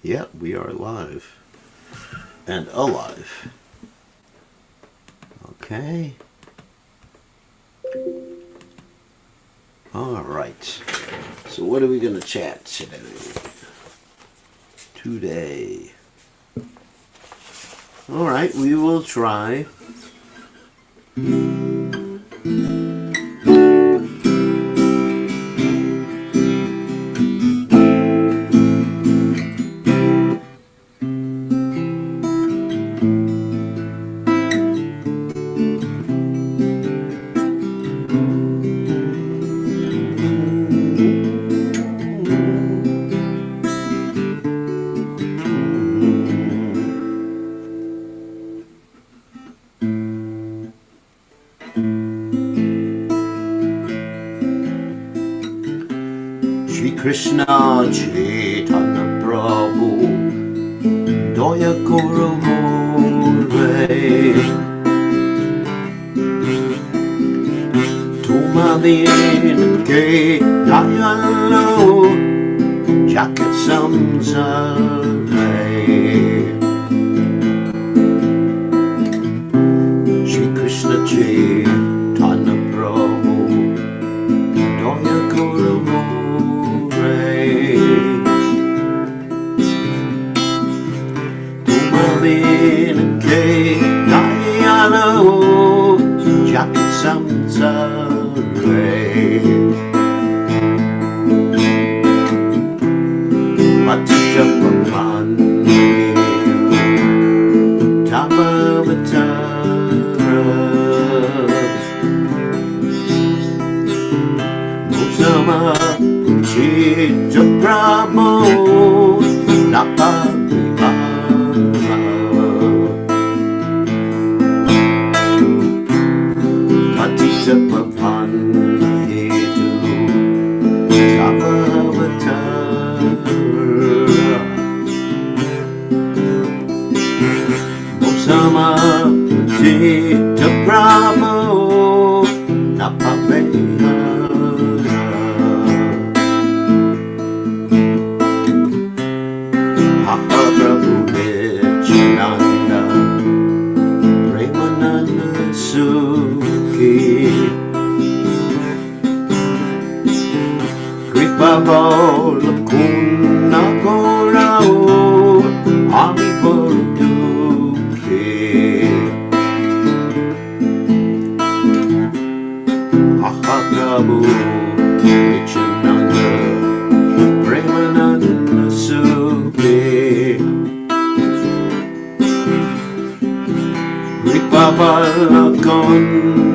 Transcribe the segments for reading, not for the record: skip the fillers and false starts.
Yeah, we are live and alive. Okay. All right. So what are we going to chat today? All right, we will try. Krishna Chaitanya Prabhu Doya Guru Mure Tumadin Ke Dayalo Jacket Samsare Shri Krishna Chaitanya Prabhu Doya Guru Tumadin Ke Dayalo Jacket Samsare Patijapaman Tamavatara Musama Chita Brahmo Napavivara Patijapaman Hetu Tamavatara Musama Chita Brahmo Napavivara Prabhu Nityananda Premananda Sukhi Kripa Bola Kuna Gorao Ami Bordukhi Prabhu Nityananda Premananda Sukhi Ripabalakon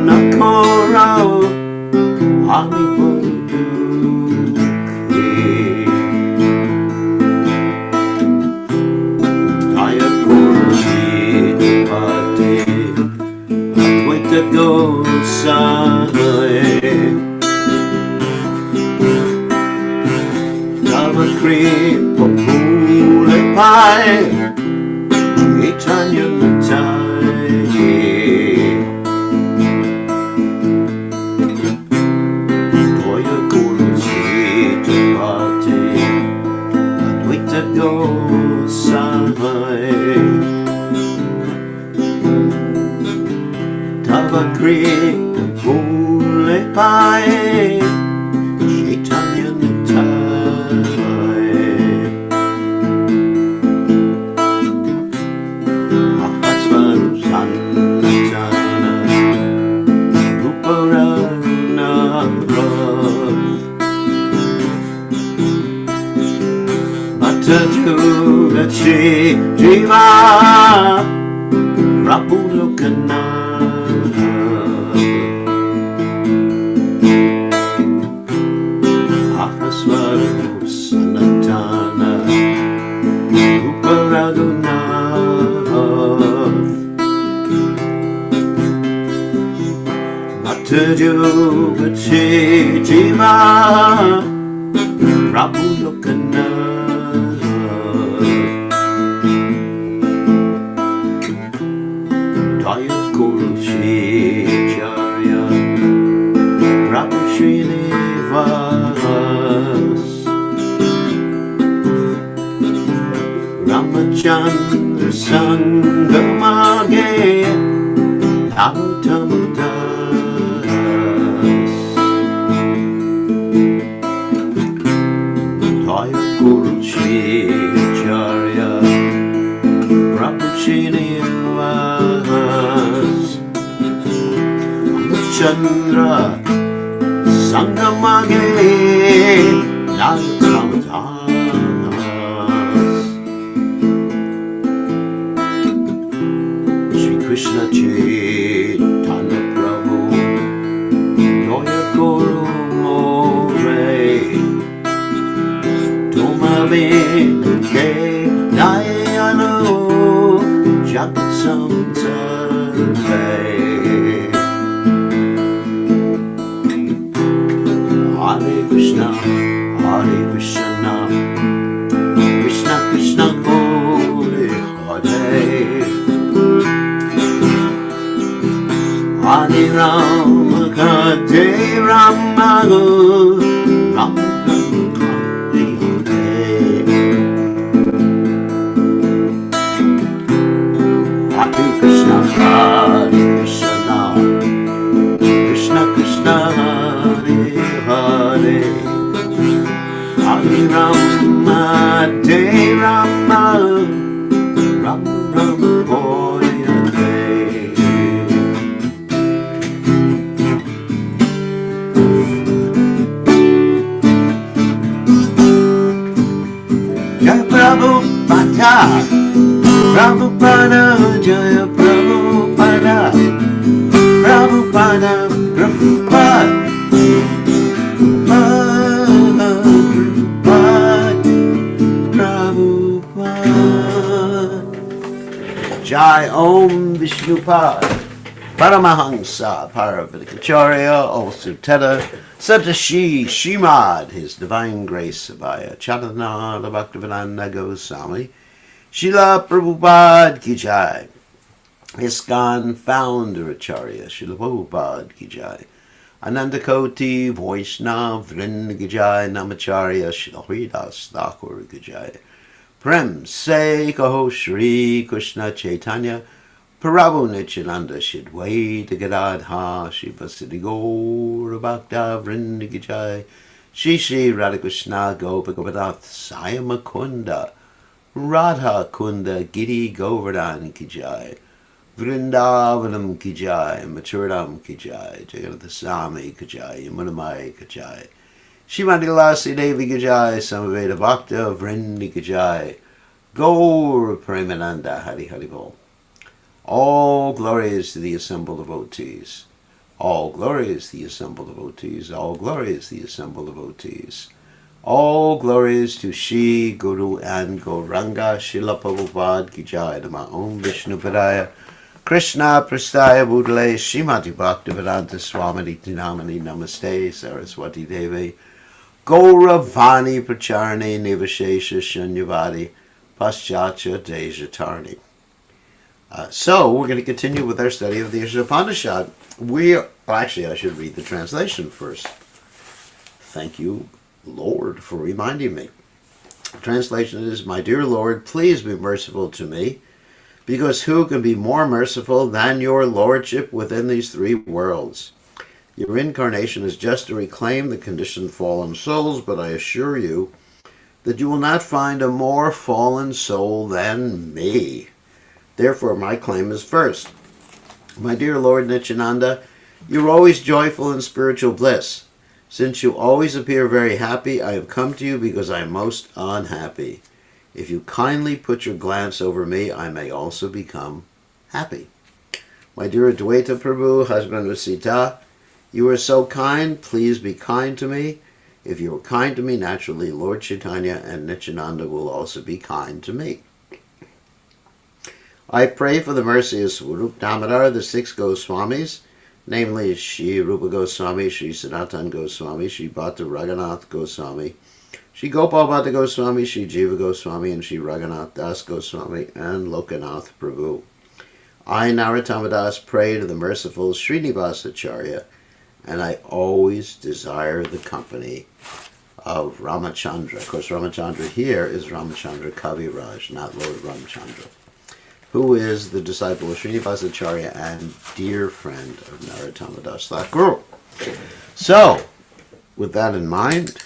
Nakorao Ami Bordukhi Daya Kursi Pate Advaita Goswami Dava Kripa Pule Pai Chaitanya Matai Doya Guru Chita Pate Advaita Goswami Dava Kripa Pule Pai Chaitanya Matai Juga Jiva Prabhu Lokana Ahaswaru Sanatana Uparaduna Mata Juga Jiva Prabhu Lokana Daya Guru Shicharya Prabhu Srinivas Chandra Sangamage Tamatamadas Taya Guru Shri Acharya Prapuchini Vas Chandra Sangamage Tamatamadas Shri Krishna Chaitanya Prabhu Noya Guru More Tumave Ke Dayano Jagat Samsarve Hare Krishna Krishna Krishna Hare Hare Hare Rama Hare Rama Rama Hare Hare Krishna Krishna Krishna Hare Hare Hare Rama Hare Rama Rama Rama Hare Jaya Prabhupada Prabhupada Jaya Prabhupada Prabhupada Prabhupada Jai Om Vishnupad Paramahamsa Paravatikacharya also Teta Satashi Shimad His Divine Grace Abhaya Chaitanya Bhaktivedanta Goswami Srila Prabhupada Ki Jai ISKCON Founder Acharya Srila Prabhupada Ki Jai Anandakoti Vaishnav Vrinda Ki Jai Namacharya Srila Haridas Thakur Ki Jai Prem Se Kaho Shri Krishna Chaitanya Prabhu Nityananda Shidwaita Gadadha Shiva Siddhi Gaura Bhakta Vrinda Ki Jai Shri Shri Radhakrishna Gopa Gopinath Sayama Kunda Radha Kunda Giri Govardhan Ki Jai Vrindavanam Ki Jai Maturadam Ki Jai Jagannath Swami Ki Jai Yamunamai Ki Jai Shrimati Lasi Devi Ki Jai Samaveda Bhakta Vrinda Ki Jai Gaur Premananda Hari Hari Bol. All glories to the assembled devotees. All glories to the assembled devotees. All glories to the assembled devotees. All glories to Shri Guru and Gauranga Srila Prabhupada Ki Jai Nama Om Vishnu Padaya Krishna Prastaya Budale Srimati Bhaktivedanta Swami Tinamani Namaste Saraswati Devi Gauravani Pracharni Nivashesha Shanyavadi Paschatya Dejatarni. So we're going to continue with our study of the Isopanisad. Actually, I should read the translation first. Thank you, Lord, for reminding me. The translation is, My dear Lord, please be merciful to me, because who can be more merciful than your Lordship within these three worlds? Your incarnation is just to reclaim the conditioned fallen souls, but I assure you that you will not find a more fallen soul than me. Therefore, my claim is first. My dear Lord Nityananda, you are always joyful in spiritual bliss. Since you always appear very happy, I have come to you because I am most unhappy. If you kindly put your glance over me, I may also become happy. My dear Advaita Prabhu, husband of Sita, you are so kind, please be kind to me. If you are kind to me, naturally Lord Chaitanya and Nityananda will also be kind to me. I pray for the mercy of Swarup Damodar, the six Goswamis, namely Shri Rupa Goswami, Shri Sanatan Goswami, Shri Bhatta Raghunath Goswami, Shri Gopal Bhatta Goswami, Shri Jiva Goswami, and Shri Raghunath Das Goswami, and Lokanath Prabhu. I, Narottama Das, pray to the merciful Srinivas Acharya, and I always desire the company of Ramachandra. Of course, Ramachandra here is Ramachandra Kaviraj, not Lord Ramachandra, who is the disciple of Srinivasacharya and dear friend of Narottama Das Thakur. So, with that in mind,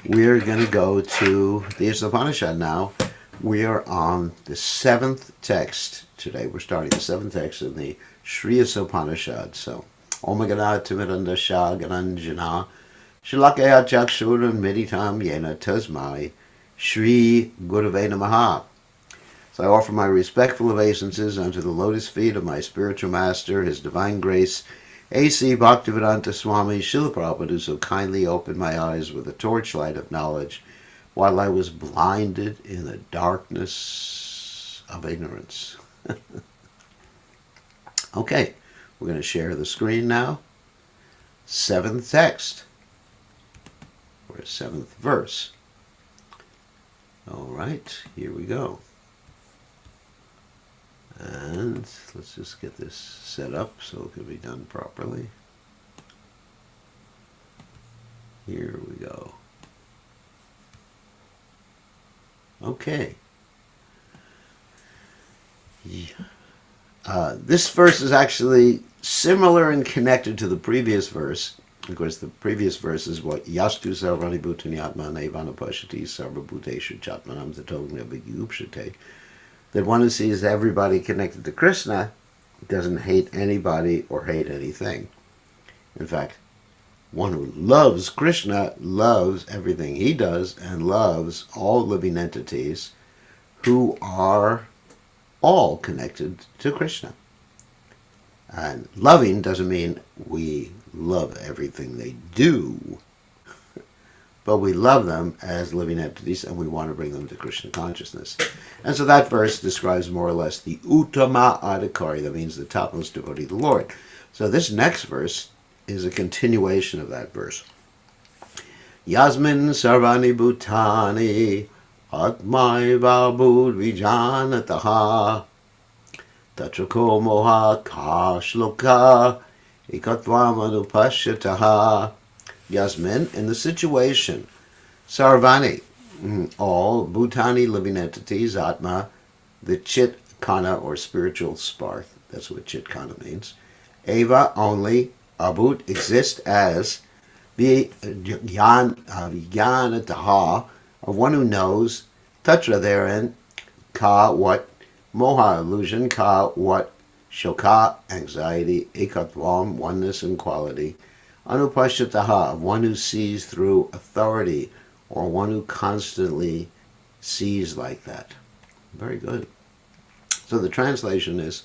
we're going to go to the Isopanisad now. We are on the 7th text today. We're starting the 7th text in the Sri Isopanisad. So, Om Gana Timiranda Shah Gananjana Shalakaya Chakshuran Meditam Yena Tasmai Shri Gurave Namaha. So I offer my respectful obeisances unto the lotus feet of my spiritual master, His Divine Grace, A.C. Bhaktivedanta Swami Srila Prabhupada, who so kindly opened my eyes with a torchlight of knowledge while I was blinded in the darkness of ignorance. Okay, we're going to share the screen now. 7th text, or 7th verse. All right, here we go. And let's just get this set up so it can be done properly. Here we go. Okay. This verse is actually similar and connected to the previous verse. Of course, the previous verse is what Yastu Sarvani Bhutani Atmana Evanapashati Sarvabhuteshu Chatmanam Tatogna Bhagiyupshate. That one who sees everybody connected to Krishna doesn't hate anybody or hate anything. In fact, one who loves Krishna loves everything he does and loves all living entities who are all connected to Krishna. And loving doesn't mean we love everything they do, but we love them as living entities and we want to bring them to Krishna consciousness. And so that verse describes more or less the Uttama Adhikari, that means the topmost devotee of the Lord. So this next verse is a continuation of that verse. Yasmin Sarvani Bhutani Atmaiva Bhud Vijanataha Tatrako Moha Kashloka Ikatvam Anupashyataha. Yasmin, in the situation, Sarvani, all Bhutani living entities, Atma, the Chit Kana or spiritual spark, that's what Chit Kana means, Eva only, Abhut exist as the Vijnanataha, of one who knows, Tatra therein, Ka what, Moha illusion, Ka what, Shoka anxiety, Ekatvam oneness and quality, Anupashyataha, of one who sees through authority, or one who constantly sees like that. Very good. So the translation is,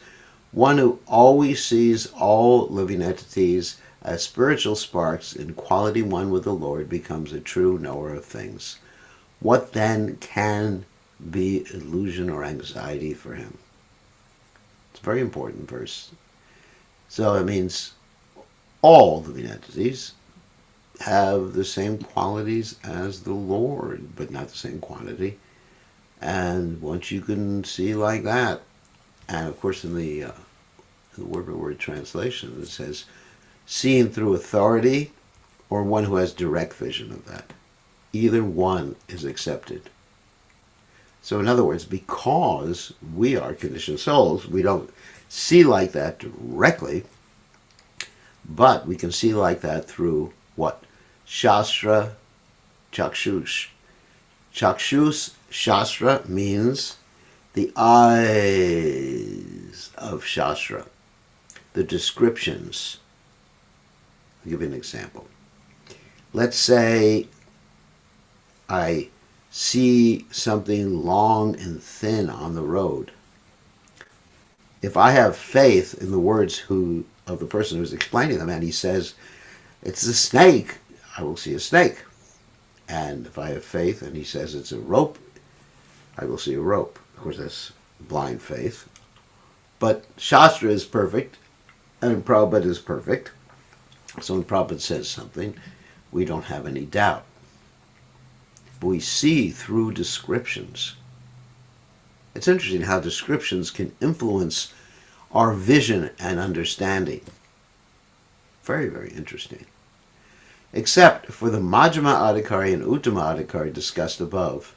one who always sees all living entities as spiritual sparks in quality one with the Lord becomes a true knower of things. What then can be illusion or anxiety for him? It's a very important verse. So it means all living entities have the same qualities as the Lord, but not the same quantity. And once you can see like that, and of course in the word-for-word translation it says, seeing through authority or one who has direct vision of that. Either one is accepted. So in other words, because we are conditioned souls, we don't see like that directly, but we can see like that through what? Shastra Chakshus. Chakshus, Shastra, means the eyes of Shastra, the descriptions. I'll give you an example. Let's say I see something long and thin on the road. If I have faith in the words of the person who's explaining them, and he says, it's a snake, I will see a snake. And if I have faith and he says it's a rope, I will see a rope. Of course, that's blind faith. But Shastra is perfect, and Prabhupada is perfect. So when Prabhupada says something, we don't have any doubt. We see through descriptions. It's interesting how descriptions can influence our vision and understanding. Very, very interesting. Except for the Majjhima Adhikari and Uttama Adhikari discussed above,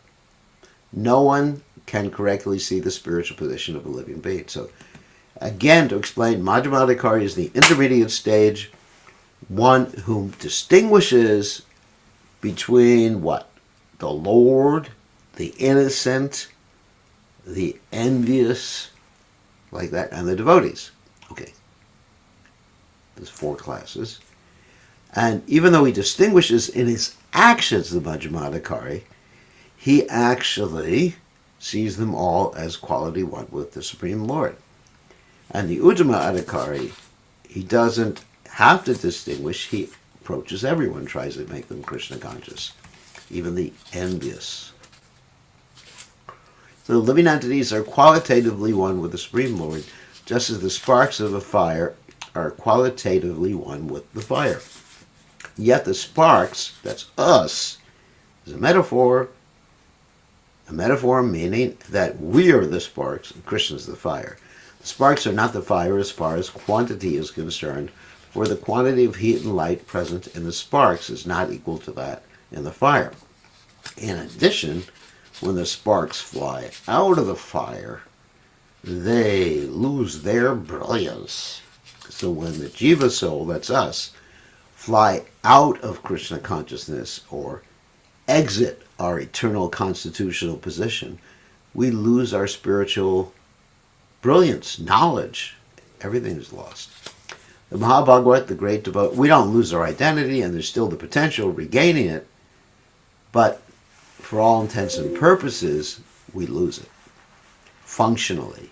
no one can correctly see the spiritual position of a living being. So, again, to explain, Majjhima Adhikari is the intermediate stage, one who distinguishes between what? The Lord, the innocent, the envious, like that, and the devotees. Okay. There's 4 classes. And even though he distinguishes in his actions the Majjhima Adhikari, he actually sees them all as quality one with the Supreme Lord. And the Uttama Adhikari, he doesn't have to distinguish. He approaches everyone, tries to make them Krishna conscious, even the envious. So the living entities are qualitatively one with the Supreme Lord, just as the sparks of a fire are qualitatively one with the fire. Yet the sparks, that's us, is a metaphor meaning that we are the sparks and Krishna is the fire. The sparks are not the fire as far as quantity is concerned, for the quantity of heat and light present in the sparks is not equal to that in the fire. In addition, when the sparks fly out of the fire, they lose their brilliance. So when the Jiva soul, that's us, fly out of Krishna consciousness or exit our eternal constitutional position, we lose our spiritual brilliance, knowledge. Everything is lost. The Mahabhagavat, the great devotee, we don't lose our identity, and there's still the potential of regaining it, but for all intents and purposes, we lose it. Functionally.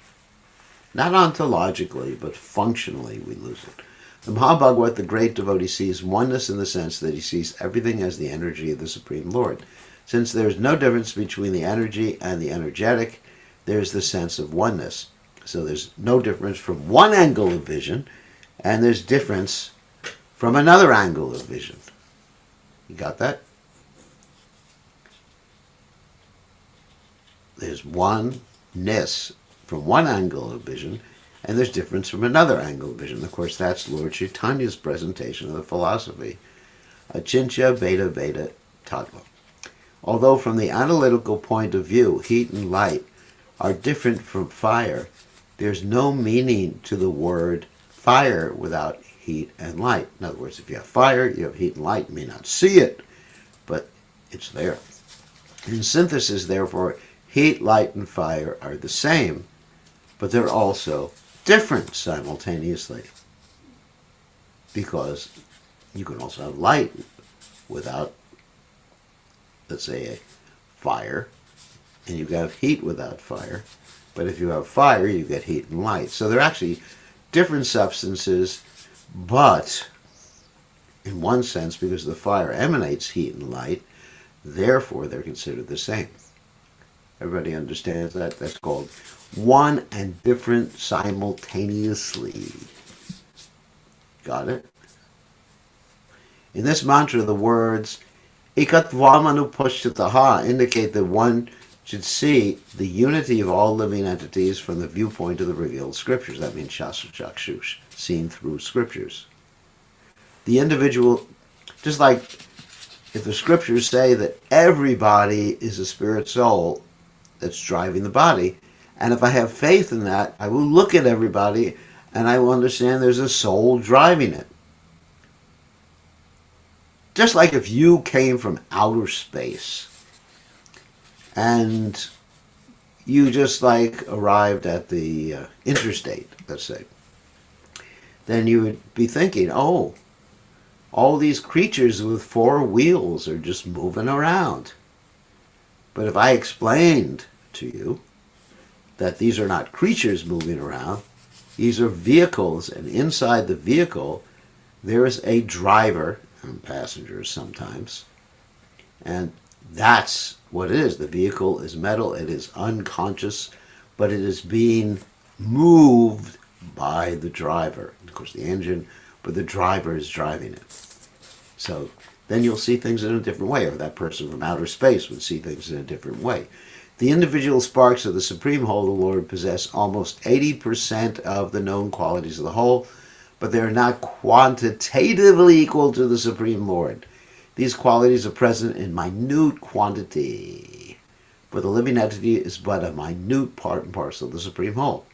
Not ontologically, but functionally we lose it. The Mahabhagavat, the great devotee, sees oneness in the sense that he sees everything as the energy of the Supreme Lord. Since there is no difference between the energy and the energetic, there is the sense of oneness. So there's no difference from one angle of vision, and there's difference from another angle of vision. You got that? There's oneness from one angle of vision, and there's difference from another angle of vision. Of course, that's Lord Chaitanya's presentation of the philosophy, Achintya Beta Beta Tattva. Although from the analytical point of view, heat and light are different from fire, there's no meaning to the word fire without heat and light. In other words, if you have fire, you have heat and light. You may not see it, but it's there. In synthesis, therefore, heat, light, and fire are the same, but they're also different simultaneously. Because you can also have light without, let's say, a fire, and you can have heat without fire. But if you have fire, you get heat and light. So they're actually different substances, but in one sense, because the fire emanates heat and light, therefore they're considered the same. Everybody understands that? That's called one and different simultaneously. Got it? In this mantra, the words Ekatvamanuposhtataha indicate that one should see the unity of all living entities from the viewpoint of the revealed scriptures. That means Shastra Chakshush, seen through scriptures. The individual, just like if the scriptures say that everybody is a spirit soul that's driving the body, and if I have faith in that, I will look at everybody and I will understand there's a soul driving it. Just like if you came from outer space and you just like arrived at the interstate, let's say, then you would be thinking, oh, all these creatures with 4 wheels are just moving around. But if I explained to you that these are not creatures moving around, these are vehicles, and inside the vehicle there is a driver and passengers sometimes, and that's what it is. The vehicle is metal, it is unconscious, but it is being moved by the driver. Of course, the engine, but the driver is driving it. So then you'll see things in a different way, or that person from outer space would see things in a different way. The individual sparks of the Supreme Whole, the Lord, possess almost 80% of the known qualities of the whole, but they are not quantitatively equal to the Supreme Lord. These qualities are present in minute quantity, but the living entity is but a minute part and parcel of the supreme whole.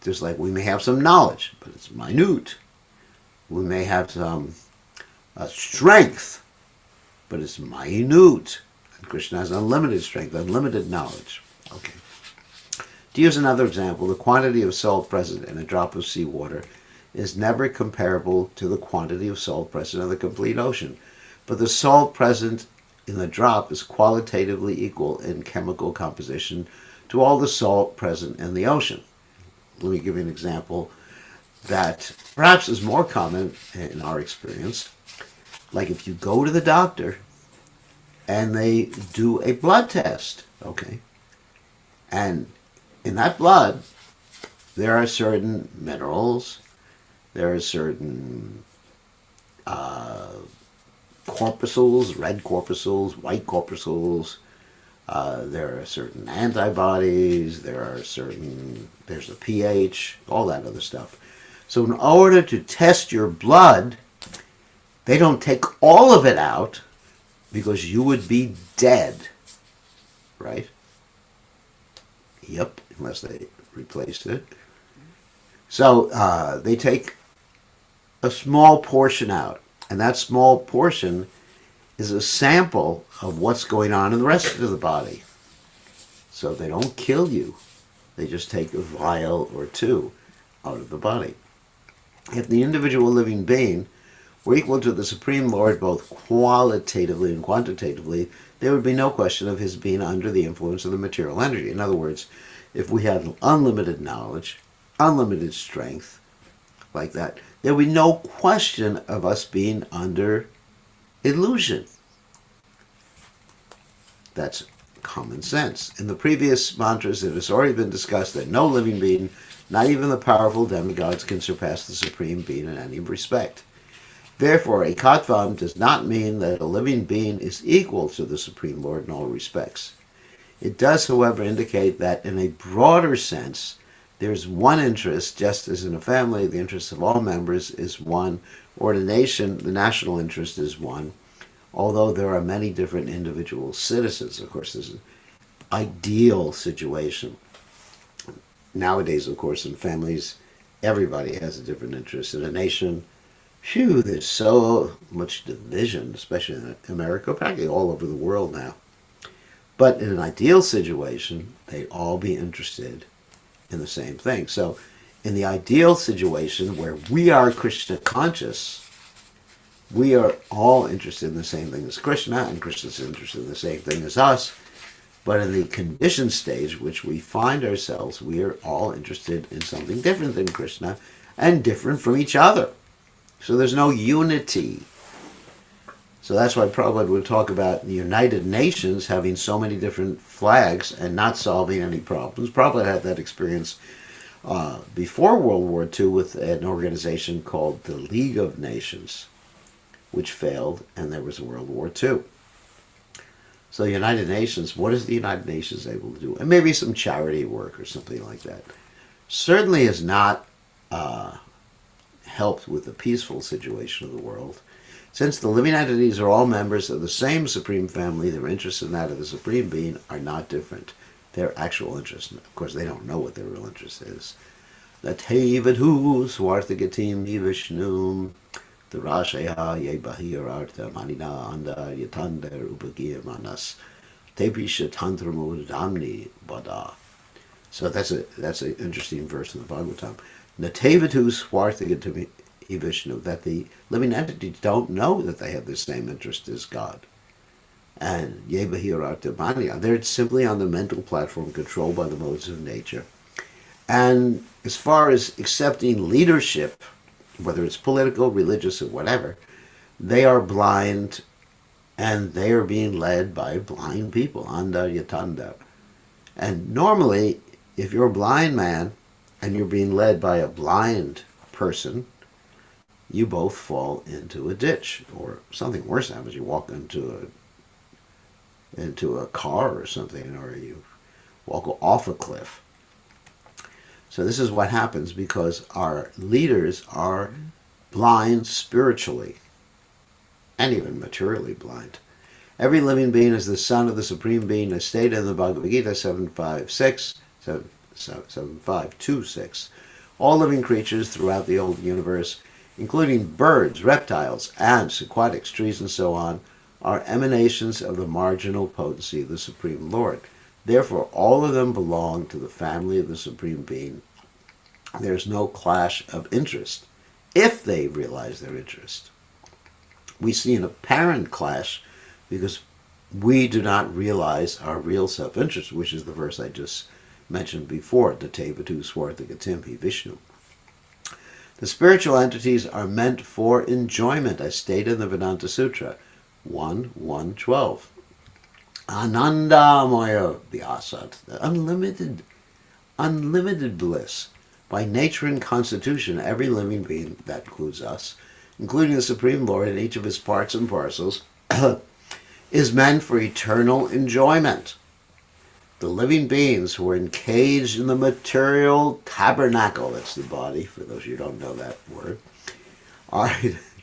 Just like we may have some knowledge, but it's minute. We may have some strength, but it's minute. And Krishna has unlimited strength, unlimited knowledge. Okay. To use another example, the quantity of salt present in a drop of seawater is never comparable to the quantity of salt present in the complete ocean. But the salt present in the drop is qualitatively equal in chemical composition to all the salt present in the ocean. Let me give you an example that perhaps is more common in our experience. Like if you go to the doctor and they do a blood test, okay, and in that blood there are certain minerals, there are certain corpuscles, red corpuscles, white corpuscles, there are certain antibodies, there's a pH, all that other stuff. So in order to test your blood, they don't take all of it out because you would be dead, right? Yep, unless they replaced it. So they take a small portion out, and that small portion is a sample of what's going on in the rest of the body. So they don't kill you. They just take a vial or two out of the body. If the individual living being were equal to the Supreme Lord both qualitatively and quantitatively, there would be no question of his being under the influence of the material energy. In other words, if we had unlimited knowledge, unlimited strength, like that, there would be no question of us being under illusion. That's common sense. In the previous mantras, it has already been discussed that no living being, not even the powerful demigods, can surpass the Supreme Being in any respect. Therefore, a Katvam does not mean that a living being is equal to the Supreme Lord in all respects. It does, however, indicate that in a broader sense, there's one interest, just as in a family, the interest of all members is one, or in a nation, the national interest is one, although there are many different individual citizens. Of course, this is an ideal situation. Nowadays, of course, in families, everybody has a different interest. In a nation, phew, there's so much division, especially in America, practically all over the world now. But in an ideal situation, they'd all be interested in the same thing. So in the ideal situation where we are Krishna conscious, we are all interested in the same thing as Krishna, and Krishna's interested in the same thing as us. But in the conditioned stage which we find ourselves, we are all interested in something different than Krishna and different from each other. So there's no unity. So that's why Prabhupada would talk about the United Nations having so many different flags and not solving any problems. Prabhupada had that experience before World War II with an organization called the League of Nations, which failed, and there was World War II. So the United Nations, what is the United Nations able to do? And maybe some charity work or something like that. Certainly has not helped with the peaceful situation of the world. Since the living entities are all members of the same Supreme Family, their interests in that of the Supreme Being are not different. Their actual interests, of course, they don't know what their real interest is. Natevadhu swarthagatim Vishnum Durashaya Yebahirartha Manina Anda Yatander Upagir Manas Tebisha Tantramu Damni Bada. So that's an interesting verse in the Bhagavatam. Natevadhu swarthagatim Vishnu, that the living entities don't know that they have the same interest as God. And Yebahirartha, they're simply on the mental platform controlled by the modes of nature. And as far as accepting leadership, whether it's political, religious, or whatever, they are blind and they are being led by blind people, anda yatanda. And normally, if you're a blind man and you're being led by a blind person, you both fall into a ditch, or something worse happens. You walk into a car or something, or you walk off a cliff. So this is what happens because our leaders are blind spiritually. and even materially blind. Every living being is the son of the Supreme Being, as stated in the Bhagavad Gita 7.5.6. All living creatures throughout the old universe, including birds, reptiles, ants, aquatics, trees, and so on, are emanations of the marginal potency of the Supreme Lord. Therefore, all of them belong to the family of the Supreme Being. There's no clash of interest if they realize their interest. We see an apparent clash because we do not realize our real self-interest, which is the verse I just mentioned before, Tatevatu Swarthagatimhi Vishnu. The spiritual entities are meant for enjoyment, as stated in the Vedanta Sutra 1.1.12. Anandamaya, the asat, the unlimited bliss. By nature and constitution, every living being, that includes us, including the Supreme Lord in each of his parts and parcels, is meant for eternal enjoyment. The living beings who are encaged in the material tabernacle, that's the body, for those of you who don't know that word,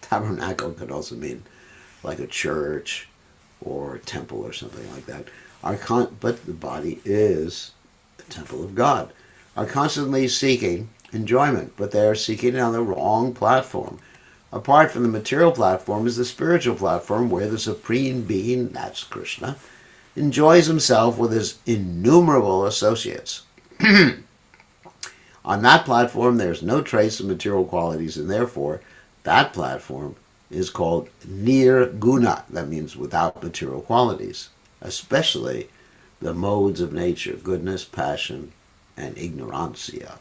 tabernacle could also mean like a church or a temple or something like that, but the body is the temple of God, are constantly seeking enjoyment, but they are seeking it on the wrong platform. Apart from the material platform is the spiritual platform, where the Supreme Being, that's Krishna, enjoys himself with his innumerable associates. On that platform, there's no trace of material qualities, and therefore, that platform is called nirguna. That means without material qualities, especially the modes of nature, goodness, passion, and ignorancia.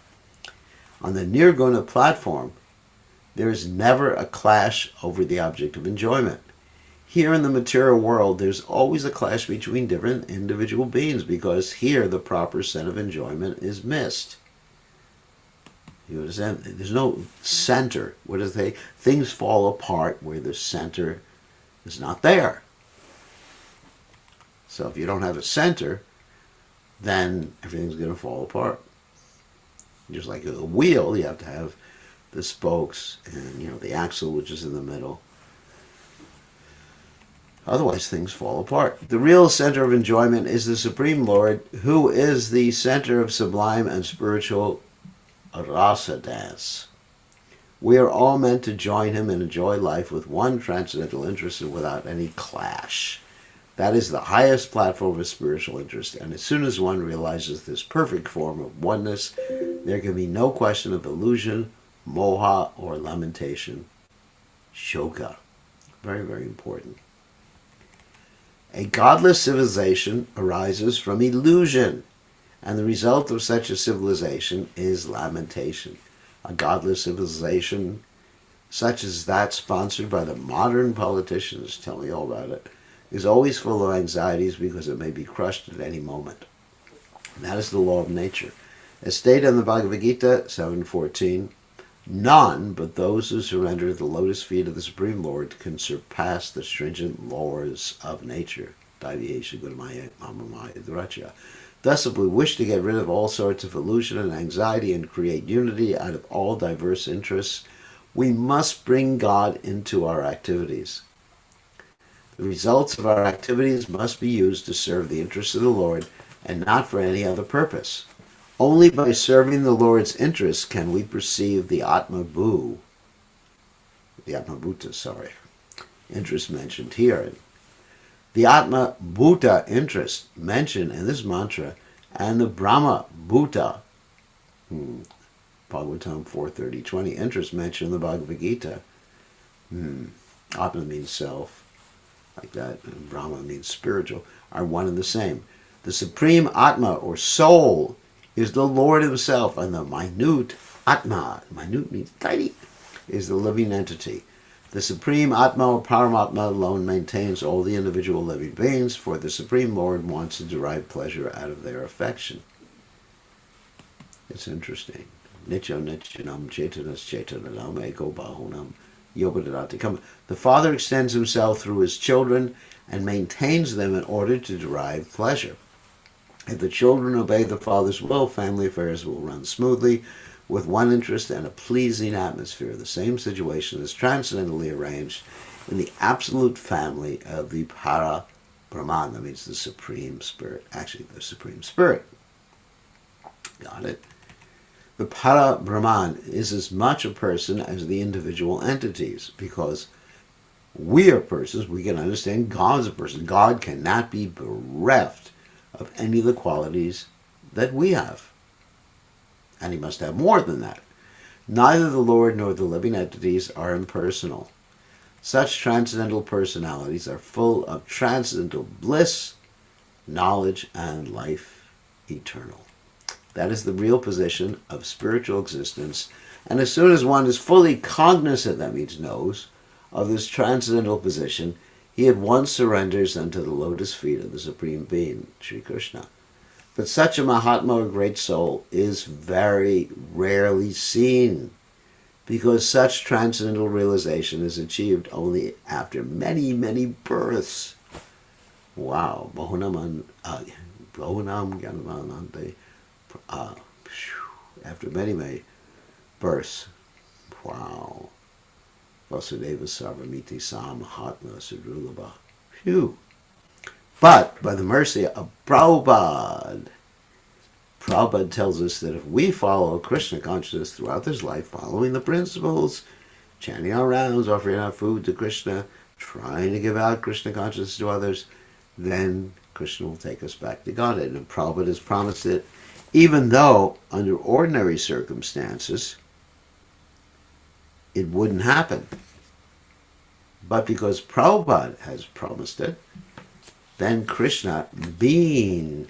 On the nirguna platform, there is never a clash over the object of enjoyment. Here in the material world, there's always a clash between different individual beings, because here the proper set of enjoyment is missed. You understand? There's no center. What does they? Things fall apart where the center is not there. So if you don't have a center, then everything's going to fall apart. Just like a wheel, you have to have the spokes and the axle, which is in the middle. Otherwise, things fall apart. The real center of enjoyment is the Supreme Lord, who is the center of sublime and spiritual rasa dance. We are all meant to join him and enjoy life with one transcendental interest and without any clash. That is the highest platform of spiritual interest, and as soon as one realizes this perfect form of oneness, there can be no question of illusion, moha, or lamentation. Shoka. Very, very important. A godless civilization arises from illusion, and the result of such a civilization is lamentation. A godless civilization, such as that sponsored by the modern politicians, tell me all about it, is always full of anxieties because it may be crushed at any moment. And that is the law of nature. As stated in the Bhagavad Gita 7.14, none but those who surrender to the lotus feet of the Supreme Lord can surpass the stringent laws of nature. Thus, if we wish to get rid of all sorts of illusion and anxiety and create unity out of all diverse interests, we must bring God into our activities. The results of our activities must be used to serve the interests of the Lord and not for any other purpose. Only by serving the Lord's interests can we perceive the Atma-bhuta, interest mentioned here. The Atma-bhuta interest mentioned in this mantra and the Brahma-bhuta, Bhagavatam 4.30.20, interest mentioned in the Bhagavad Gita. Atma means self, like that, and Brahma means spiritual, are one and the same. The Supreme Atma, or soul, is the Lord himself, and the minute Atma, minute means tiny, is the living entity. The Supreme Atma or Paramatma alone maintains all the individual living beings, for the Supreme Lord wants to derive pleasure out of their affection. It's interesting. Nityo nityanam chetanas chetananam eko bahunam yobadaratikam. The Father extends himself through his children and maintains them in order to derive pleasure. If the children obey the Father's will, family affairs will run smoothly, with one interest and a pleasing atmosphere. The same situation is transcendently arranged in the absolute family of the Para Brahman. That means the Supreme Spirit. Actually, the Supreme Spirit. Got it? The Para Brahman is as much a person as the individual entities, because we are persons. We can understand God's a person. God cannot be bereft of any of the qualities that we have. And he must have more than that. Neither the Lord nor the living entities are impersonal. Such transcendental personalities are full of transcendental bliss, knowledge, and life eternal. That is the real position of spiritual existence. And as soon as one is fully cognizant, that means knows, of this transcendental position, he at once surrenders unto the lotus feet of the Supreme Being, Sri Krishna. But such a Mahatma or great soul is very rarely seen, because such transcendental realization is achieved only after many, many births. Wow. After many, many births. Wow. Vasudeva Sarvamiti Sam Mahatma Sudrulabha. Phew. But by the mercy of Prabhupada tells us that if we follow Krishna consciousness throughout this life, following the principles, chanting our rounds, offering our food to Krishna, trying to give out Krishna consciousness to others, then Krishna will take us back to Godhead. And Prabhupada has promised it, even though under ordinary circumstances it wouldn't happen. But because Prabhupada has promised it, then Krishna, being,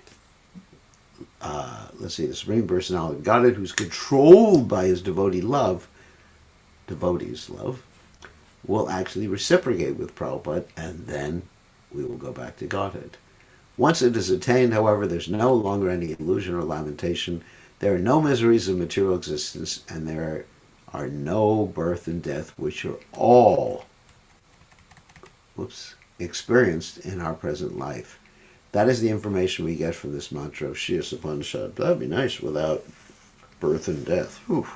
the Supreme Personality of Godhead, who's controlled by his devotees' love, will actually reciprocate with Prabhupada, and then we will go back to Godhead. Once it is attained, however, there's no longer any illusion or lamentation. There are no miseries of material existence, and there are no birth and death, which are all experienced in our present life. That is the information we get from this mantra of Shri Isopanisad. That'd be nice without birth and death. Whew.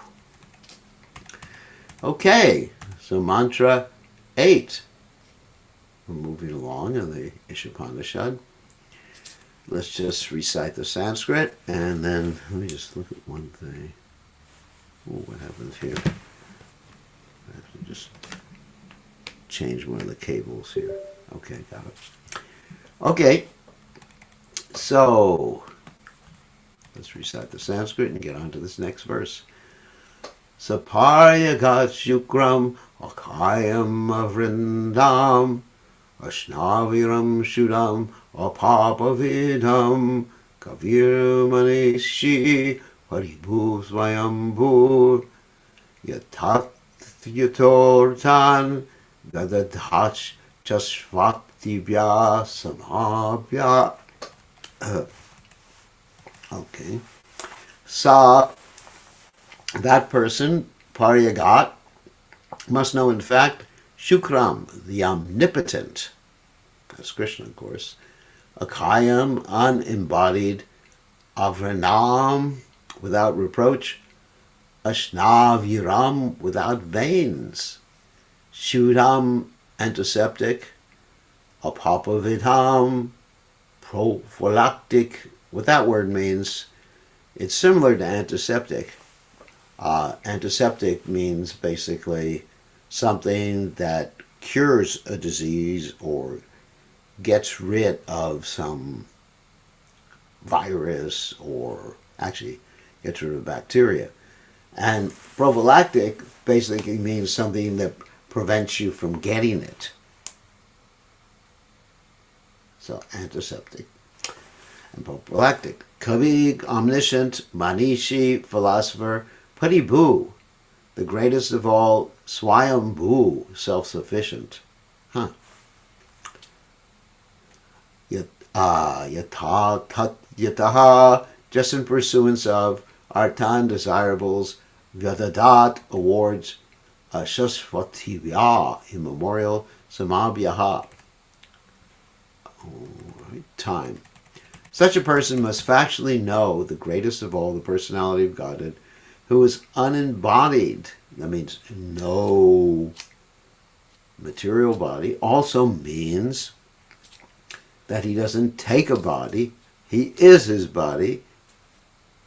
Okay, so mantra 8. We're moving along in the Isopanisad. Let's just recite the Sanskrit, and then let me just look at one thing. Oh, what happens here? I have to just change one of the cables here. Okay, got it. Okay, so let's recite the Sanskrit and get on to this next verse. Saparyagat shukram akayam avrindam ashnaviram shudam apapavidam kavir manishi paribhu swayambhur yatat yatortan gadadhach chasvaktibhya samabhya. Okay. Sa, that person, Paryagat, must know in fact Shukram, the omnipotent, that's Krishna of course, Akayam, unembodied, Avranam, without reproach, Ashnaviram, without veins, Shudam, antiseptic, Apapavidham, prophylactic. What that word means, it's similar to antiseptic. Antiseptic means basically something that cures a disease or gets rid of some virus, or actually gets rid of bacteria. And prophylactic basically means something that prevents you from getting it. So antiseptic and prophylactic. Kavig, omniscient, Manishi, philosopher, Paribhu, the greatest of all, Swayambhu, self-sufficient. Yataha, just in pursuance of, Artan, desirables, Vyadadat, awards, Shasvativya, immemorial, Samabhyaha, time. Such a person must factually know the greatest of all, the personality of Godhead, who is unembodied. That means no material body also means that he doesn't take a body. He is his body.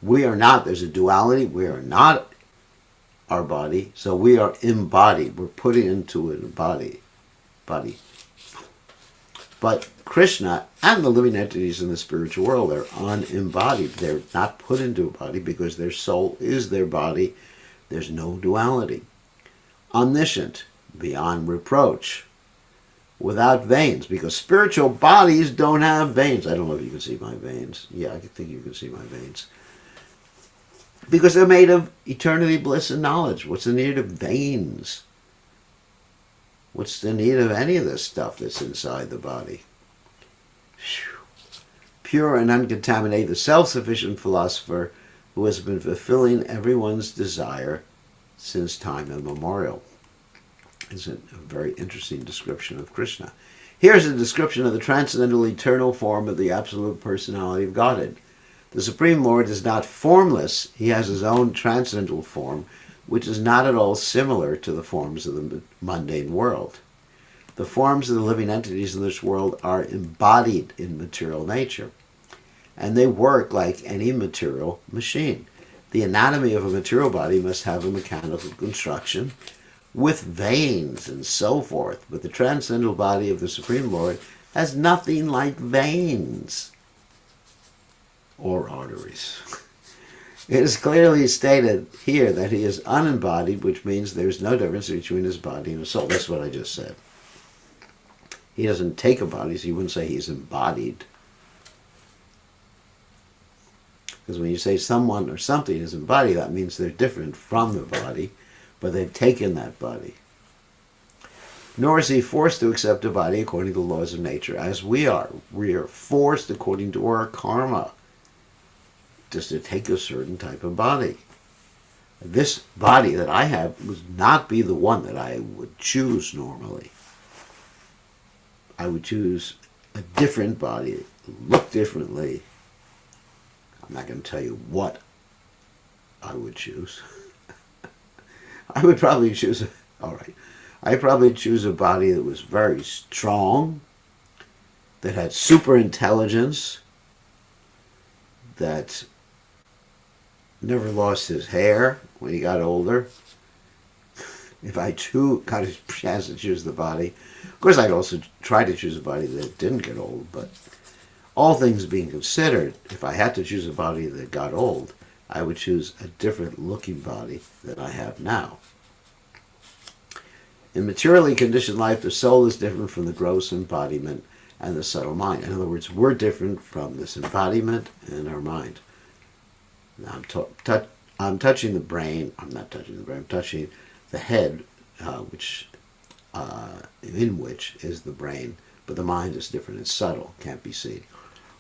We are not. There's a duality. We are not our body, so we are embodied. We're put into a body. But Krishna and the living entities in the spiritual world are unembodied. They're not put into a body because their soul is their body. There's no duality. Omniscient, beyond reproach, without veins, because spiritual bodies don't have veins. I don't know if you can see my veins. Yeah, I think you can see my veins. Because they're made of eternity, bliss, and knowledge. What's the need of veins? What's the need of any of this stuff that's inside the body? Whew. Pure and uncontaminated, the self-sufficient philosopher who has been fulfilling everyone's desire since time immemorial. It's a very interesting description of Krishna. Here's a description of the transcendental eternal form of the absolute personality of Godhead. The Supreme Lord is not formless. He has his own transcendental form, which is not at all similar to the forms of the mundane world. The forms of the living entities in this world are embodied in material nature, and they work like any material machine. The anatomy of a material body must have a mechanical construction with veins and so forth, but the transcendental body of the Supreme Lord has nothing like veins or arteries. It is clearly stated here that he is unembodied, which means there's no difference between his body and his soul. That's what I just said. He doesn't take a body, so you wouldn't say he's embodied. Because when you say someone or something is embodied, that means they're different from the body, but they've taken that body. Nor is he forced to accept a body according to the laws of nature, as we are. We are forced according to our karma just to take a certain type of body. This body that I have would not be the one that I would choose normally. I would choose a different body, look differently. I'm not going to tell you what I would choose. I would probably choose, I'd probably choose a body that was very strong, that had super intelligence, that never lost his hair when he got older. If I got a chance to choose the body, of course I'd also try to choose a body that didn't get old, but all things being considered, if I had to choose a body that got old, I would choose a different looking body than I have now. In materially conditioned life, the soul is different from the gross embodiment and the subtle mind. In other words, we're different from this embodiment and our mind. Now I'm touching the brain. I'm not touching the brain. I'm touching the head, in which is the brain, but the mind is different. It's subtle, can't be seen.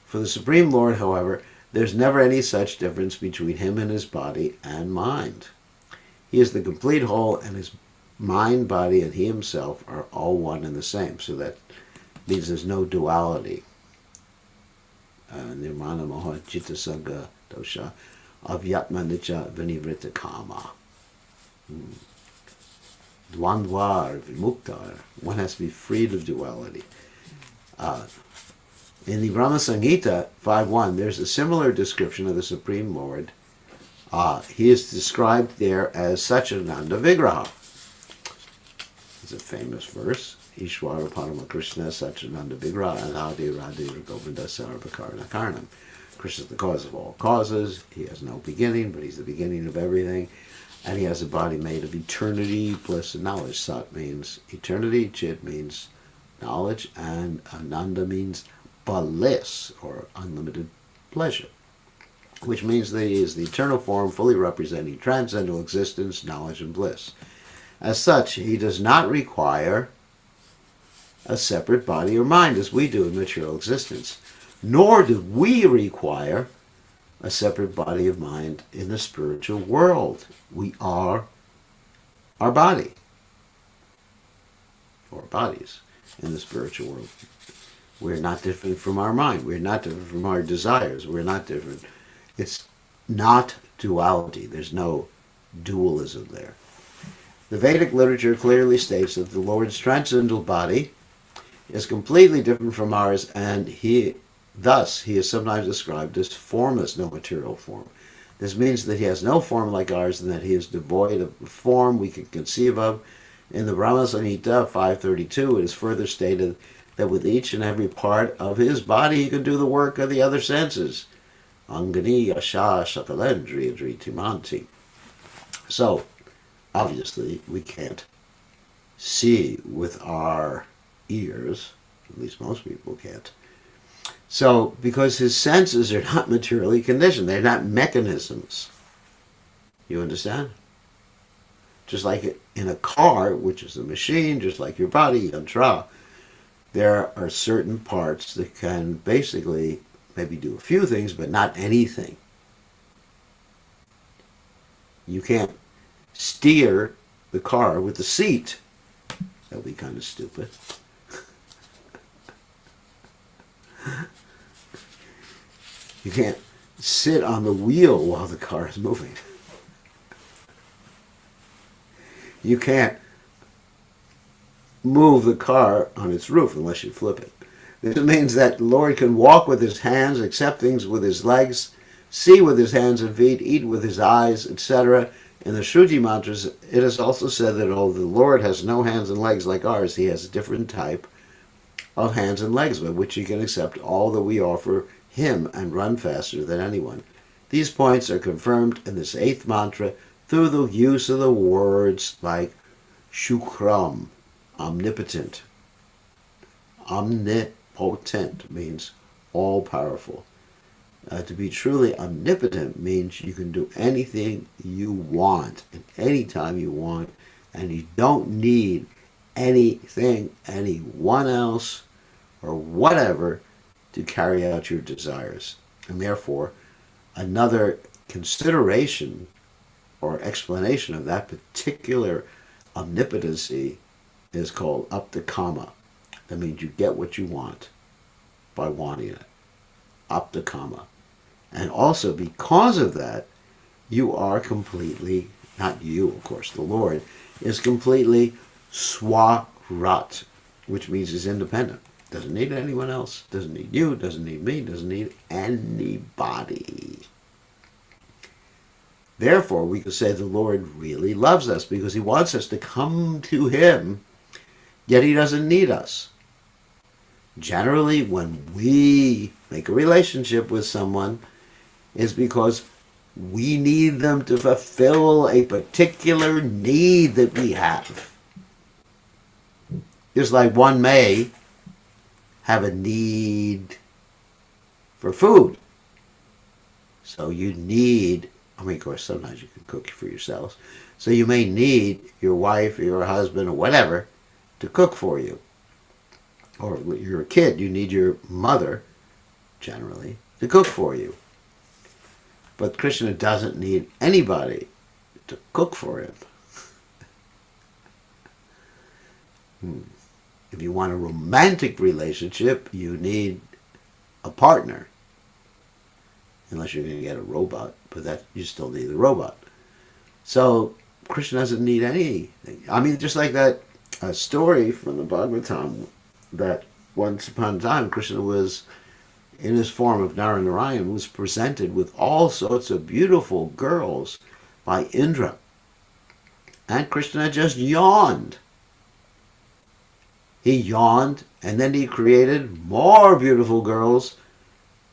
For the Supreme Lord, however, there's never any such difference between him and his body and mind. He is the complete whole, and his mind, body, and he himself are all one and the same. So that means there's no duality. Nirmana moha citta sagga dosha avyatma nicca vinivrita kama. Dvandvar vimuktar. One has to be freed of duality. In the Brahma Samhita 5.1, there's a similar description of the Supreme Lord. He is described there as Satchidananda Vigraha. It's a famous verse. Ishvara Parama Krishna Satchidananda Vigraha Anadi Radhi Govinda Sarvakarna Karnam. Krishna is the cause of all causes. He has no beginning, but he's the beginning of everything. And he has a body made of eternity, bliss, and knowledge. Sat means eternity, Chit means knowledge, and Ananda means bliss, or unlimited pleasure, which means that he is the eternal form fully representing transcendental existence, knowledge, and bliss. As such, he does not require a separate body or mind as we do in material existence, nor do we require a separate body of mind in the spiritual world. We are our body, or bodies in the spiritual world. We're not different from our mind. We're not different from our desires. We're not different. It's not duality. There's no dualism there. The Vedic literature clearly states that the Lord's transcendental body is completely different from ours, and thus he is sometimes described as formless, no material form. This means that he has no form like ours, and that he is devoid of the form we can conceive of. In the Brahma Samhita 532, it is further stated that with each and every part of his body he can do the work of the other senses. Angani yasha shakalendriya dritimanti. So, obviously, we can't see with our ears, at least most people can't. So, because his senses are not materially conditioned, they're not mechanisms. You understand? Just like in a car, which is a machine, just like your body, yantra, there are certain parts that can basically maybe do a few things, but not anything. You can't steer the car with the seat. That would be kind of stupid. You can't sit on the wheel while the car is moving. You can't move the car on its roof unless you flip it. This means that the Lord can walk with his hands, accept things with his legs, see with his hands and feet, eat with his eyes, etc. In the Shruti mantras, it is also said that although the Lord has no hands and legs like ours, he has a different type of hands and legs by which he can accept all that we offer him and run faster than anyone. These points are confirmed in this 8th mantra through the use of the words like Shukram, omnipotent. Omnipotent means all-powerful. To be truly omnipotent means you can do anything you want at any time you want, and you don't need anything, anyone else, or whatever to carry out your desires. And therefore, another consideration or explanation of that particular omnipotency is called aptakama. That means you get what you want by wanting it. Aptakama. And also because of that, you are completely, not you, of course, the Lord, is completely swarat, which means he's independent. Doesn't need anyone else. Doesn't need you, doesn't need me, doesn't need anybody. Therefore, we could say the Lord really loves us because he wants us to come to him, yet he doesn't need us. Generally, when we make a relationship with someone, it's because we need them to fulfill a particular need that we have. Just like one may have a need for food. So you need, of course, sometimes you can cook for yourselves. So you may need your wife or your husband or whatever to cook for you. Or you're a kid, you need your mother, generally, to cook for you. But Krishna doesn't need anybody to cook for him. If you want a romantic relationship, you need a partner. Unless you're going to get a robot, but that you still need a robot. So Krishna doesn't need anything. Just like that story from the Bhagavatam, that once upon a time Krishna was in his form of Narayan, was presented with all sorts of beautiful girls by Indra. And Krishna just yawned. He yawned, and then he created more beautiful girls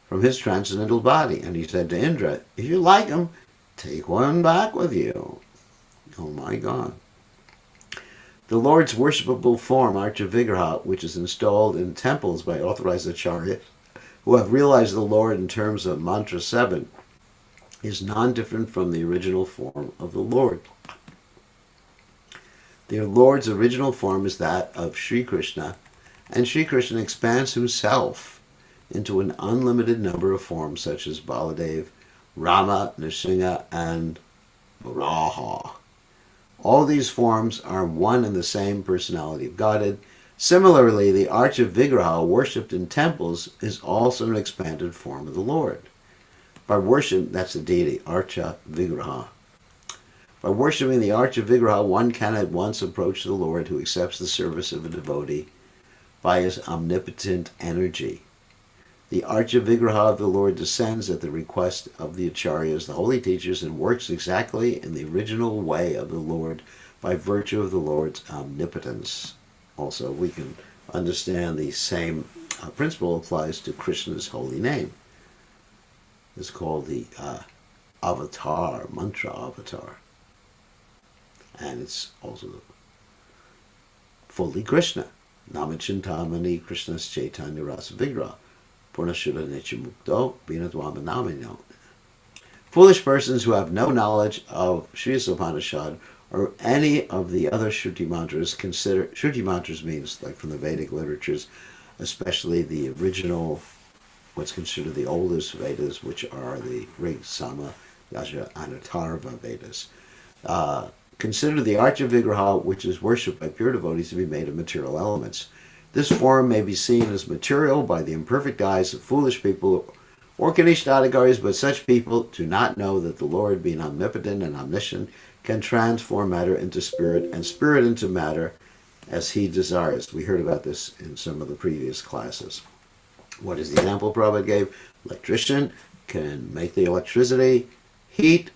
from his transcendental body. And he said to Indra, if you like them, take one back with you. Oh my God. The Lord's worshipable form, Archa Vigraha, which is installed in temples by authorized acharyas who have realized the Lord in terms of Mantra 7, is non-different from the original form of the Lord. The Lord's original form is that of Sri Krishna, and Sri Krishna expands himself into an unlimited number of forms such as Baladev, Rama, Nrsimha, and Varaha. All these forms are one and the same personality of Godhead. Similarly, the Archa Vigraha worshipped in temples is also an expanded form of the Lord. By worship, that's the deity, Archa Vigraha. By worshipping the Archa Vigraha, one can at once approach the Lord, who accepts the service of a devotee by his omnipotent energy. The Archa Vigraha of the Lord descends at the request of the Acharyas, the holy teachers, and works exactly in the original way of the Lord by virtue of the Lord's omnipotence. Also, we can understand the same principle applies to Krishna's holy name. It's called the avatar, mantra avatar. And it's also fully Krishna. Namachintamani Krishna's Chaitanya Rasa Vigraha. Purnashuddha Nityamukto Binadwamanamino. Foolish persons who have no knowledge of Sri Isopanisad or any of the other Shruti mantras consider, Shruti mantras means like from the Vedic literatures, especially the original, what's considered the oldest Vedas, which are the Rig, Sama, Yaja, and Atharva Vedas. Consider the Archa Vigraha, which is worshipped by pure devotees, to be made of material elements. This form may be seen as material by the imperfect eyes of foolish people or Kanishthadagaris, but such people do not know that the Lord, being omnipotent and omniscient, can transform matter into spirit and spirit into matter as he desires. We heard about this in some of the previous classes. What is the example Prabhupada gave? Electrician can make the electricity heat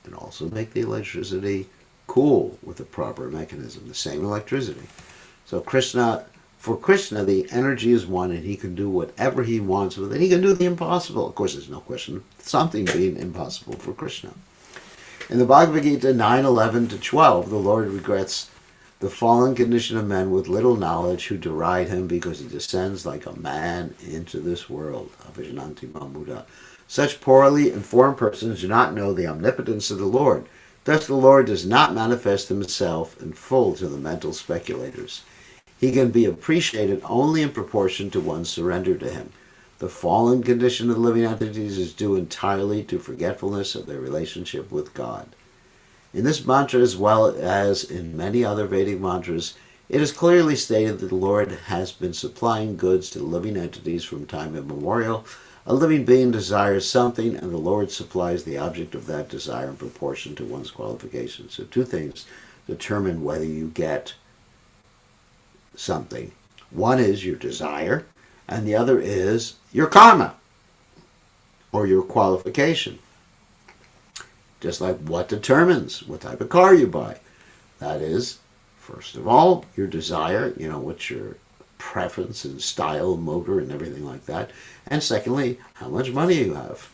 and also make the electricity cool with the proper mechanism, the same electricity. So for Krishna, the energy is one, and he can do whatever he wants with it. He can do the impossible. Of course, there's no question of something being impossible for Krishna. In the Bhagavad Gita 9:11-12, the Lord regrets the fallen condition of men with little knowledge who deride him because he descends like a man into this world. Avijananti Mamuda. Such poorly informed persons do not know the omnipotence of the Lord. Thus the Lord does not manifest himself in full to the mental speculators. He can be appreciated only in proportion to one's surrender to him. The fallen condition of the living entities is due entirely to forgetfulness of their relationship with God. In this mantra, as well as in many other Vedic mantras, it is clearly stated that the Lord has been supplying goods to the living entities from time immemorial. A living being desires something, and the Lord supplies the object of that desire in proportion to one's qualifications. So two things determine whether you get something. One is your desire, and the other is your karma, or your qualification. Just like what determines what type of car you buy. That is, first of all, your desire, what's your preference and style, motor, and everything like that. And secondly, how much money you have.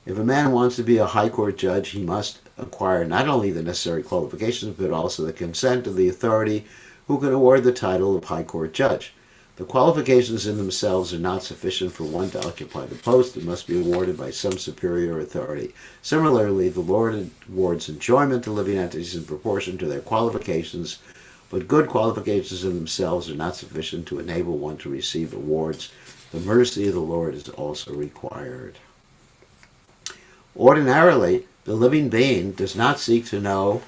If a man wants to be a high court judge, he must acquire not only the necessary qualifications, but also the consent of the authority who can award the title of high court judge. The qualifications in themselves are not sufficient for one to occupy the post. It must be awarded by some superior authority. Similarly, the Lord awards enjoyment to living entities in proportion to their qualifications, but good qualifications in themselves are not sufficient to enable one to receive awards. The mercy of the Lord is also required. Ordinarily, the living being does not know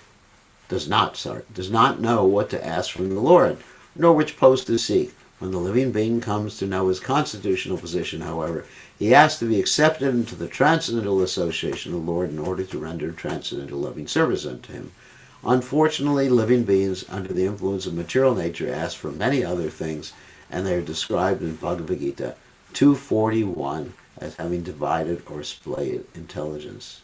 what to ask from the Lord, nor which post to seek. When the living being comes to know his constitutional position, however, he asks to be accepted into the transcendental association of the Lord in order to render transcendental loving service unto him. Unfortunately, living beings under the influence of material nature ask for many other things, and they are described in Bhagavad Gita 241 as having divided or splayed intelligence.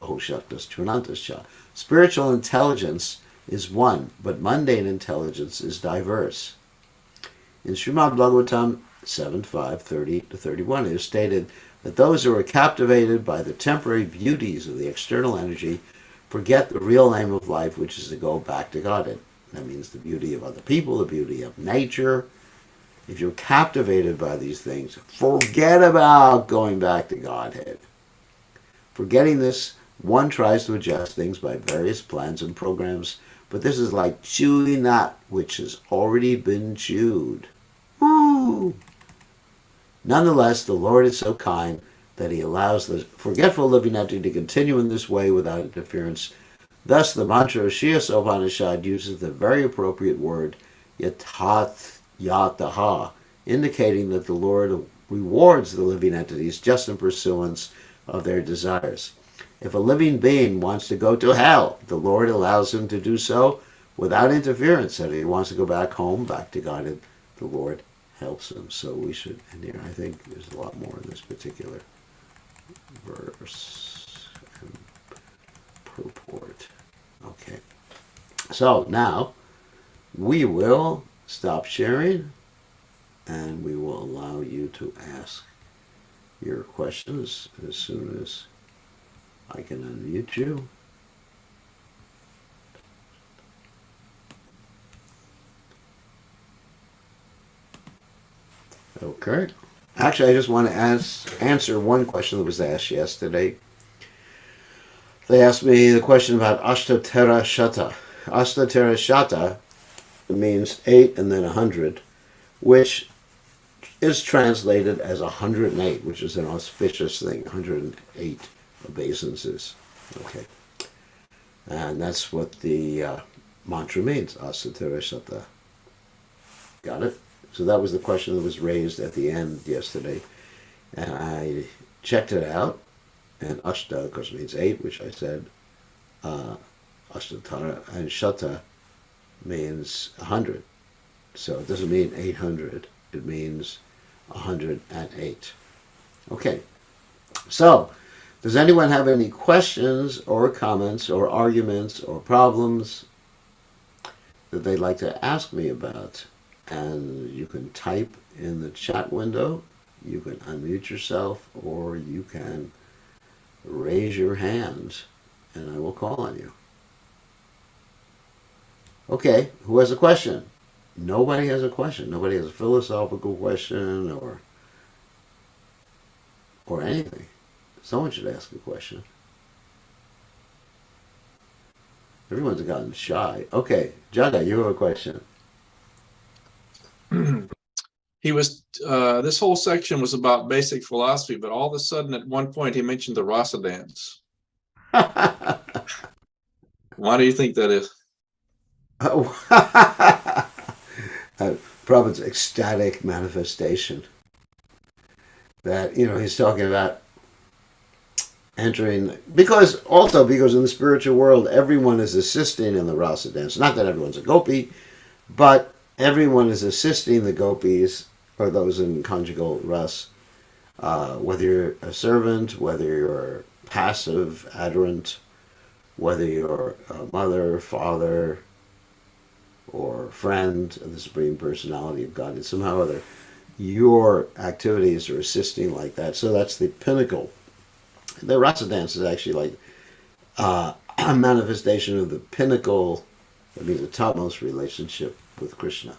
Ohshaktas Trinantascha. Spiritual intelligence is one, but mundane intelligence is diverse. In Srimad Bhagavatam 7:5:30-31, it is stated that those who are captivated by the temporary beauties of the external energy forget the real aim of life, which is to go back to Godhead. That means the beauty of other people, the beauty of nature. If you're captivated by these things, forget about going back to Godhead. Forgetting this, one tries to adjust things by various plans and programs, but this is like chewing that which has already been chewed. Woo! Nonetheless, the Lord is so kind that he allows the forgetful living entity to continue in this way without interference. Thus, the mantra of Sri Isopanisad uses the very appropriate word, yatat yataha, indicating that the Lord rewards the living entities just in pursuance of their desires. If a living being wants to go to hell, the Lord allows him to do so without interference. And if he wants to go back home, back to God, the Lord helps him. So we should, and here I think there's a lot more in this particular verse and purport. Okay. So now we will stop sharing and we will allow you to ask your questions as soon as I can unmute you. Okay. Actually, I just want to answer one question that was asked yesterday. They asked me the question about Ashtatera Shata. Ashtatera Shata means 8 and then 100, which is translated as 108, which is an auspicious thing. 108 obeisances. Okay. And that's what the mantra means, Ashtatera Shata. Got it? So that was the question that was raised at the end yesterday. And I checked it out. And Ashta, of course, means 8, which I said. Ashtatara. And Shata means 100. So it doesn't mean 800. It means 108. Okay. So, does anyone have any questions or comments or arguments or problems that they'd like to ask me about? And you can type in the chat window, you can unmute yourself, or you can raise your hand and I will call on you. Okay, who has a question? Nobody has a question. Nobody has a philosophical question or anything. Someone should ask a question. Everyone's gotten shy. Okay, Jaga, you have a question. He was this whole section was about basic philosophy, but all of a sudden at one point he mentioned the rasa dance. Why do you think that is? Prabhupada's ecstatic manifestation. That, he's talking about entering, because in the spiritual world, everyone is assisting in the rasa dance. Not that everyone's a gopi, but everyone is assisting the gopis, or those in conjugal ras, whether you're a servant, whether you're passive, adherent, whether you're a mother, father, or friend of the Supreme Personality of God, and somehow or other, your activities are assisting like that. So that's the pinnacle. The rasa dance is actually like a manifestation of the pinnacle, that means the topmost relationship with Krishna.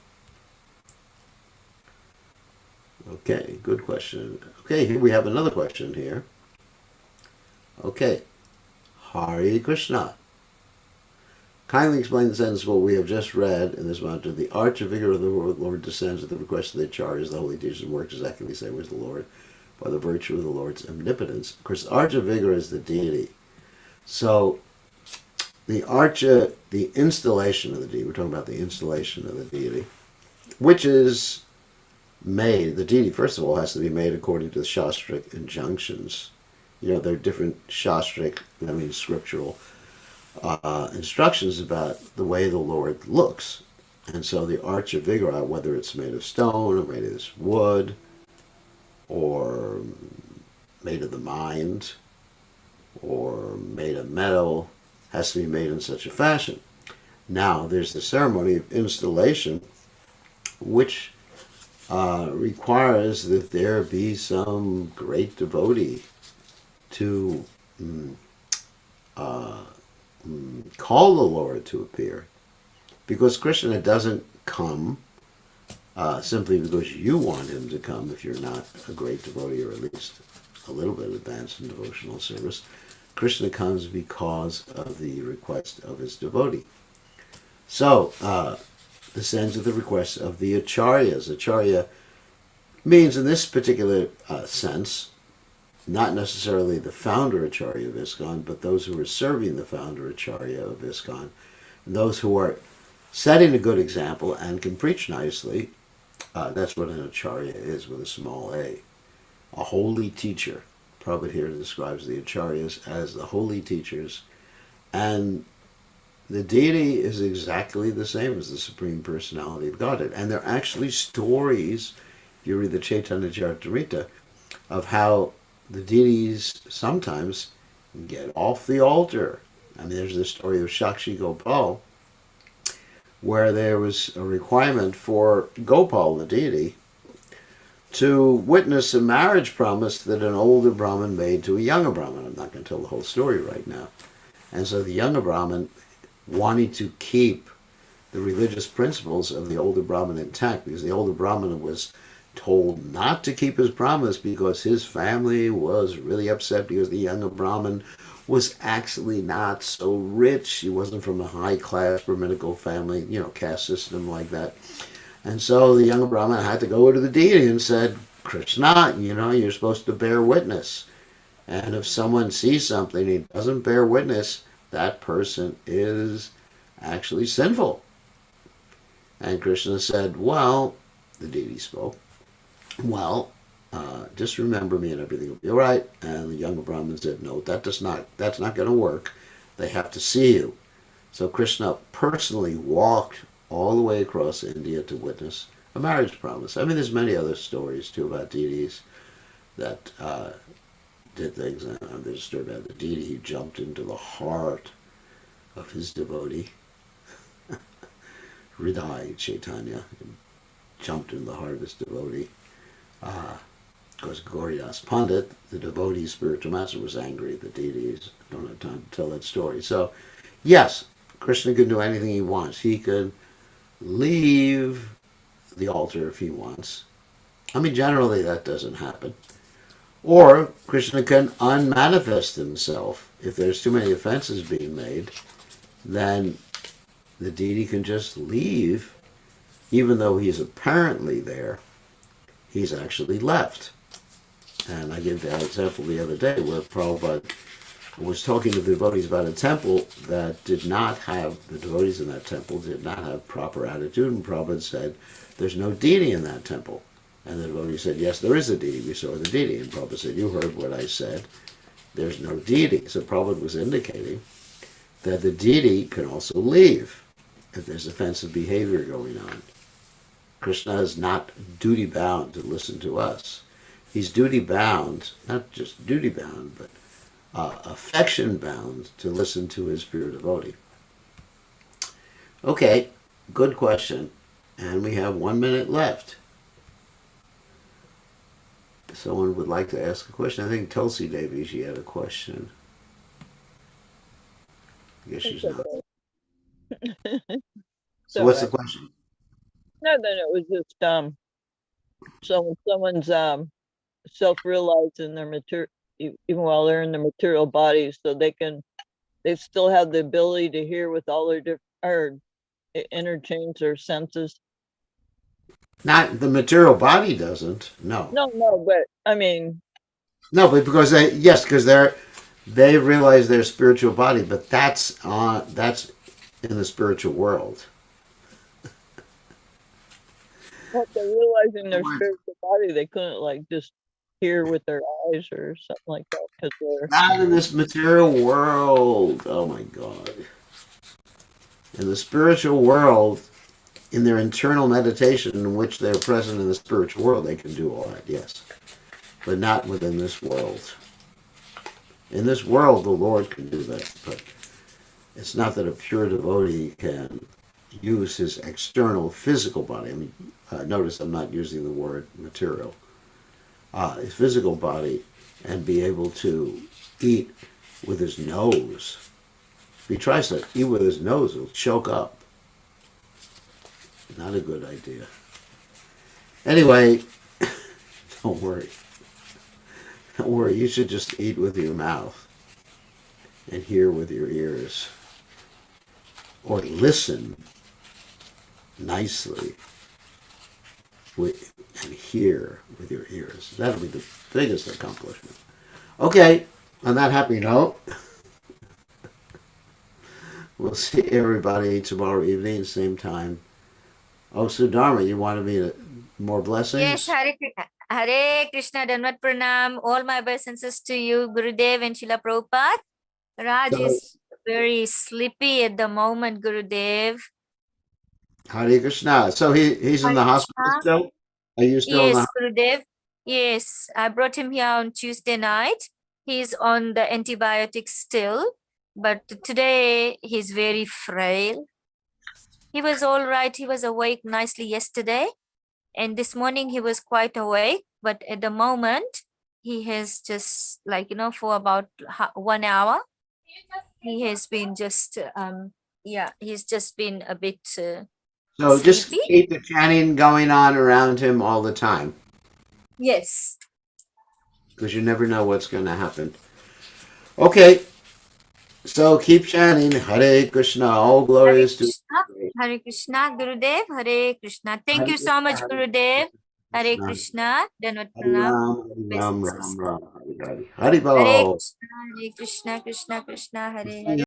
Okay, good question. Okay, here we have another question here. Okay, Hare Krishna. Kindly explain the sentence what we have just read in this mantra. The arch of vigor of the Lord descends at the request of the acharyas. The holy teachers worked exactly the same as the Lord by the virtue of the Lord's omnipotence. Of course, the arch of vigor is the deity. So the archa, the installation of the deity, we're talking about the installation of the deity, which is made, the deity, first of all, has to be made according to the shastric injunctions. There are different shastric, that means scriptural, instructions about the way the Lord looks. And so the arch of vigor, whether it's made of stone or made of this wood or made of the mind or made of metal, has to be made in such a fashion. Now, there's the ceremony of installation, which requires that there be some great devotee to call the Lord to appear. Because Krishna doesn't come simply because you want him to come if you're not a great devotee or at least a little bit advanced in devotional service. Krishna comes because of the request of his devotee. So, descends at the request of the acharyas. Acharya means, in this particular sense, not necessarily the founder acharya of ISKCON, but those who are serving the founder acharya of ISKCON, and those who are setting a good example and can preach nicely. That's what an acharya is with a small a holy teacher, Prabhupada here describes the acharyas as the holy teachers, and the deity is exactly the same as the Supreme Personality of Godhead. And there are actually stories, if you read the Chaitanya Charitamrita, of how the deities sometimes get off the altar. I mean, there's the story of Shakshi Gopal, where there was a requirement for Gopal, the deity, to witness a marriage promise that an older Brahmin made to a younger Brahmin. I'm not going to tell the whole story right now. And so the younger Brahmin, wanting to keep the religious principles of the older Brahmin intact, because the older Brahmin was told not to keep his promise because his family was really upset because the younger Brahmin was actually not so rich. He wasn't from a high class Brahminical family, caste system like that. And so the younger Brahmin had to go to the deity and said, Krishna, you're supposed to bear witness. And if someone sees something and he doesn't bear witness, that person is actually sinful. And Krishna said, well, the deity spoke, well, just remember me and everything will be all right. And the younger Brahmin said, no, that's not going to work. They have to see you. So Krishna personally walked all the way across India to witness a marriage promise. I mean, there's many other stories too about deities that did things. There's a story about the deity who jumped into the heart of his devotee, Hridaya Chaitanya, and jumped into the heart of his devotee. Because Gauridas Pandit, the devotee spiritual master, was angry at the deities. I don't have time to tell that story. So, yes, Krishna can do anything he wants. He can leave the altar if he wants. I mean, generally that doesn't happen. Or Krishna can unmanifest himself. If there's too many offenses being made, then the deity can just leave. Even though he's apparently there, he's actually left. And I gave that example the other day where Prabhupada was talking to the devotees about a temple that did not have, the devotees in that temple did not have proper attitude, and Prabhupada said, there's no deity in that temple. And the devotee said, yes, there is a deity. We saw the deity. And Prabhupada said, you heard what I said. There's no deity. So Prabhupada was indicating that the deity can also leave if there's offensive behavior going on. Krishna is not duty-bound to listen to us. He's duty-bound, not just duty-bound, but affection-bound to listen to his pure devotee. Okay, good question. And we have 1 minute left. Someone would like to ask a question. I think Tulsi Devi, she had a question. I guess she's not. So what's the question? No, then it was just so when someone's self-realizing their material, even while they're in the material body, so they still have the ability to hear with all their different, or interchange their senses. Not the material body doesn't. No. No, but I mean. No, but because they realize their spiritual body, but that's in the spiritual world. What they're realizing their spiritual body, they couldn't just hear with their eyes or something like that because they're not in this material world. Oh my God! In the spiritual world, in their internal meditation in which they're present in the spiritual world, they can do all that. Yes, but not within this world. In this world, the Lord can do that, but it's not that a pure devotee can use his external physical body. I mean, notice I'm not using the word material. His physical body, and be able to eat with his nose. If he tries to eat with his nose, he'll choke up. Not a good idea. Anyway, don't worry. Don't worry, you should just eat with your mouth and hear with your ears. Or listen nicely and hear with your ears. That'll be the biggest accomplishment. Okay, on that happy note, we'll see everybody tomorrow evening, same time. Oh, Sudharma, you wanted me to More Yes, blessings. Hare Krishna, Danvat Pranam, all my blessings to you, Gurudev and Srila Prabhupada. Raj So, is very sleepy at the moment, Gurudev. Hare Krishna. So he's in Hare the hospital Krishna. still? Are you still in the Yes, Gurudev. Yes, I brought him here on Tuesday night. He's on the antibiotics still, but today he's very frail. He was all right. He was awake nicely yesterday, and this morning he was quite awake. But at the moment, he has just like for about 1 hour, he has been just yeah, he's just been a bit So just sleepy. keep the chanting going on around him all the time, Yes. because you never know what's going to happen. Okay, so keep chanting Hare Krishna. All Hare glories to Krishna, Hare Krishna, Gurudev, Hare Krishna. Thank Hare you so much, Krishna, Gurudev. Hare Hare Krishna, Danvat Hare Pranam. Ram, Hare Ram, Blessings. Ram Ram, Hare Hare. Hare Hare Bol. Krishna, Hare Krishna, Krishna Krishna, Hare See Hare.